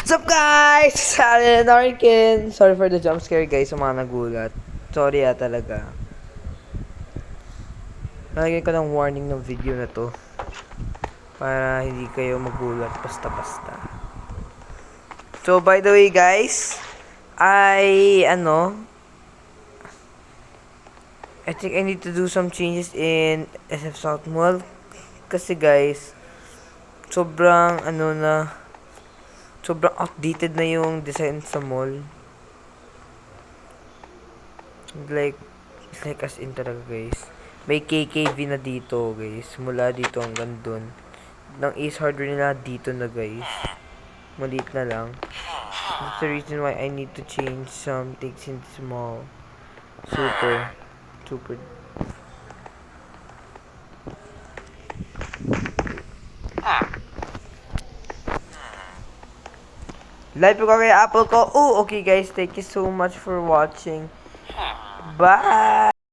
What's up guys? Narkin. Sorry for the jump scare guys sa mga nagulat. Sorry talaga. Lagyan ko ng warning ng video na to. Para hindi kayo magulat basta-basta. So by the way guys, I think I need to do some changes in SF South Mall. Kasi guys, sobrang sobrang outdated na yung design sa mall. Like as in talaga guys. May KKV na dito guys. Mula dito hanggang dun. Ng Ace Hardware nila dito na guys. Maliit na lang. That's the reason why I need to change some things in this mall. Super. Live ko kay Apple ko. Oh, okay guys. Thank you so much for watching. Bye!